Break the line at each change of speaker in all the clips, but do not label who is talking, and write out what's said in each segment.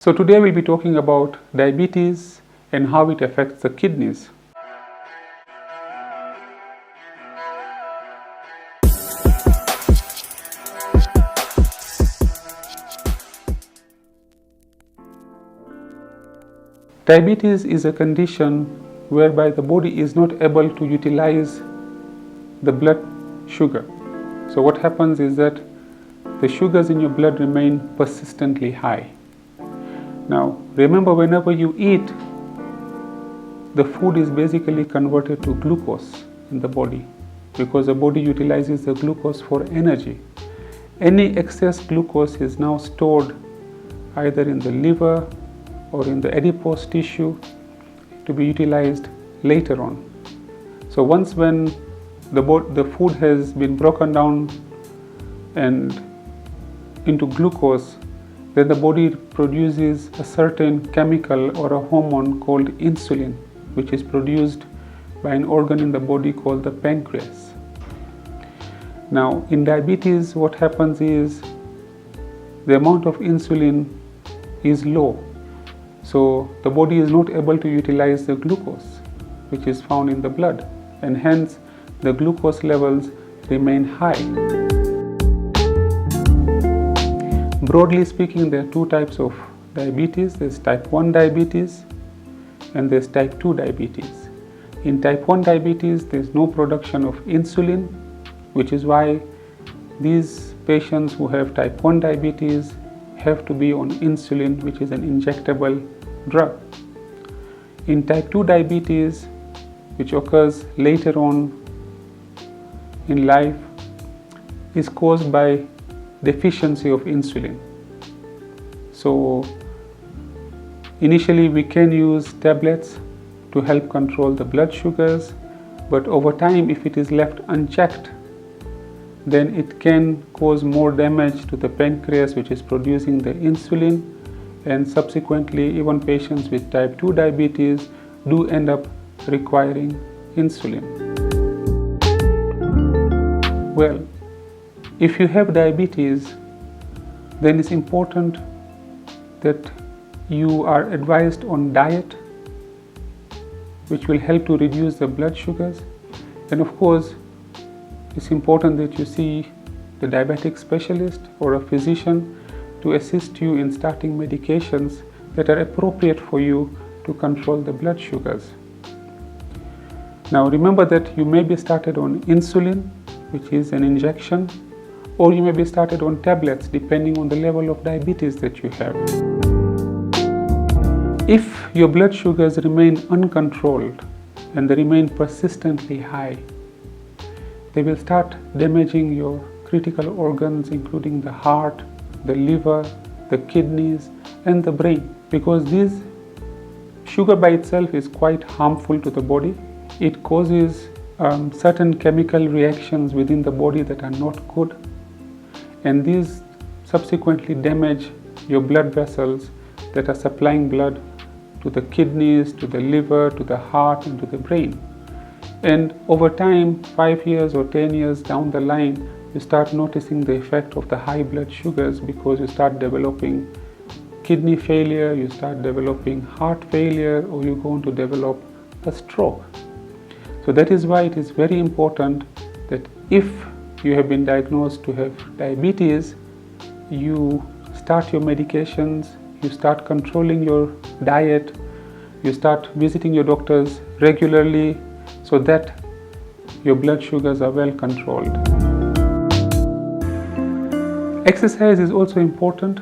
So today we'll be talking about diabetes and how it affects the kidneys. Diabetes is a condition whereby the body is not able to utilize the blood sugar. So what happens is that the sugars in your blood remain persistently high. Now, remember, whenever you eat, the food is basically converted to glucose in the body because the body utilizes the glucose for energy. Any excess glucose is now stored either in the liver or in the adipose tissue to be utilized later on. So once when the food has been broken down and into glucose, then the body produces a certain chemical or a hormone called insulin, which is produced by an organ in the body called the pancreas. Now, in diabetes, what happens is the amount of insulin is low. So the body is not able to utilize the glucose, which is found in the blood, and hence the glucose levels remain high. Broadly speaking, there are two types of diabetes. There's type 1 diabetes and there's type 2 diabetes. In type 1 diabetes, there's no production of insulin, which is why these patients who have type 1 diabetes have to be on insulin, which is an injectable drug. In type 2 diabetes, which occurs later on in life, is caused by deficiency of insulin. So initially we can use tablets to help control the blood sugars, but over time, if it is left unchecked, then it can cause more damage to the pancreas, which is producing the insulin, and subsequently even patients with type 2 diabetes do end up requiring insulin. Well, if you have diabetes, then it's important that you are advised on diet, which will help to reduce the blood sugars. And of course, it's important that you see the diabetic specialist or a physician to assist you in starting medications that are appropriate for you to control the blood sugars. Now remember that you may be started on insulin, which is an injection, or you may be started on tablets depending on the level of diabetes that you have. If your blood sugars remain uncontrolled and they remain persistently high, they will start damaging your critical organs, including the heart, the liver, the kidneys, and the brain, because this sugar by itself is quite harmful to the body. It causes certain chemical reactions within the body that are not good, and these subsequently damage your blood vessels that are supplying blood to the kidneys, to the liver, to the heart, and to the brain. And over time, 5 years or 10 years down the line, you start noticing the effect of the high blood sugars because you start developing kidney failure, you start developing heart failure, or you're going to develop a stroke. So that is why it is very important that if you have been diagnosed to have diabetes, you start your medications, you start controlling your diet, you start visiting your doctors regularly so that your blood sugars are well controlled. Exercise is also important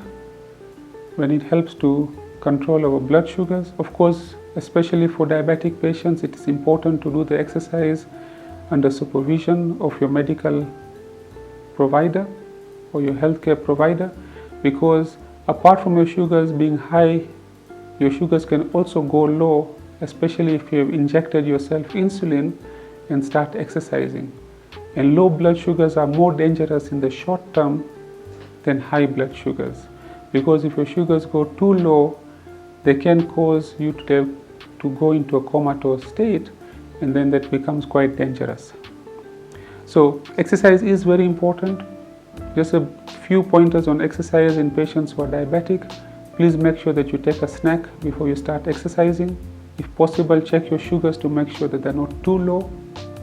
when it helps to control our blood sugars. Of course, especially for diabetic patients, it is important to do the exercise under supervision of your medical provider or your healthcare provider, because apart from your sugars being high, your sugars can also go low, especially if you have injected yourself insulin and start exercising. And low blood sugars are more dangerous in the short term than high blood sugars, because if your sugars go too low, they can cause you to go into a comatose state, and then that becomes quite dangerous. So exercise is very important. Just a few pointers on exercise in patients who are diabetic. Please make sure that you take a snack before you start exercising. If possible, check your sugars to make sure that they're not too low,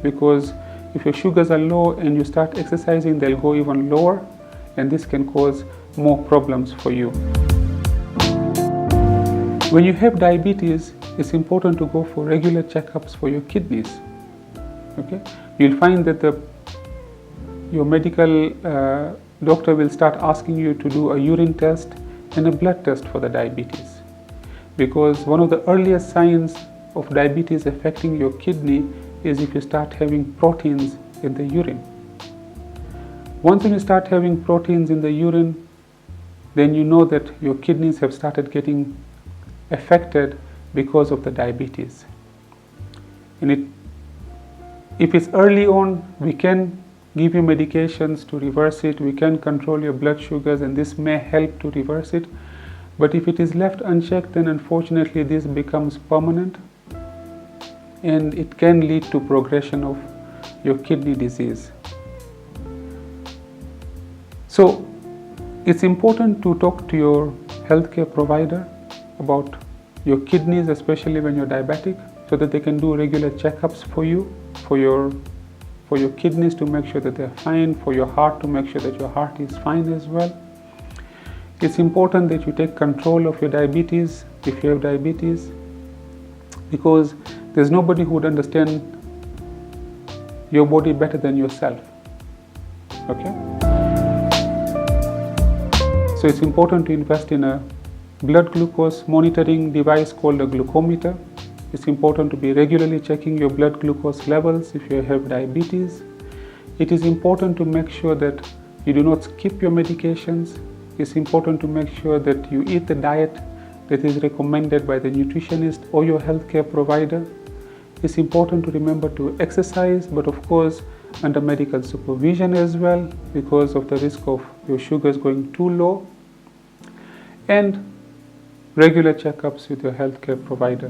because if your sugars are low and you start exercising, they'll go even lower, and this can cause more problems for you. When you have diabetes, it's important to go for regular checkups for your kidneys. Okay? You'll find that your medical doctor will start asking you to do a urine test and a blood test for the diabetes, because one of the earliest signs of diabetes affecting your kidney is if you start having proteins in the urine. Once when you start having proteins in the urine, then you know that your kidneys have started getting affected because of the diabetes. And if it's early on, we can give you medications to reverse it, we can control your blood sugars, and this may help to reverse it. But if it is left unchecked, then unfortunately this becomes permanent, and it can lead to progression of your kidney disease. So it's important to talk to your healthcare provider about your kidneys, especially when you're diabetic, so that they can do regular checkups for you, for your kidneys to make sure that they're fine, for your heart to make sure that your heart is fine as well. It's important that you take control of your diabetes if you have diabetes, because there's nobody who would understand your body better than yourself. Okay? So it's important to invest in a blood glucose monitoring device called a glucometer. It's important to be regularly checking your blood glucose levels if you have diabetes. It is important to make sure that you do not skip your medications. It's important to make sure that you eat the diet that is recommended by the nutritionist or your healthcare provider. It's important to remember to exercise, but of course under medical supervision as well, because of the risk of your sugars going too low, and regular checkups with your healthcare provider.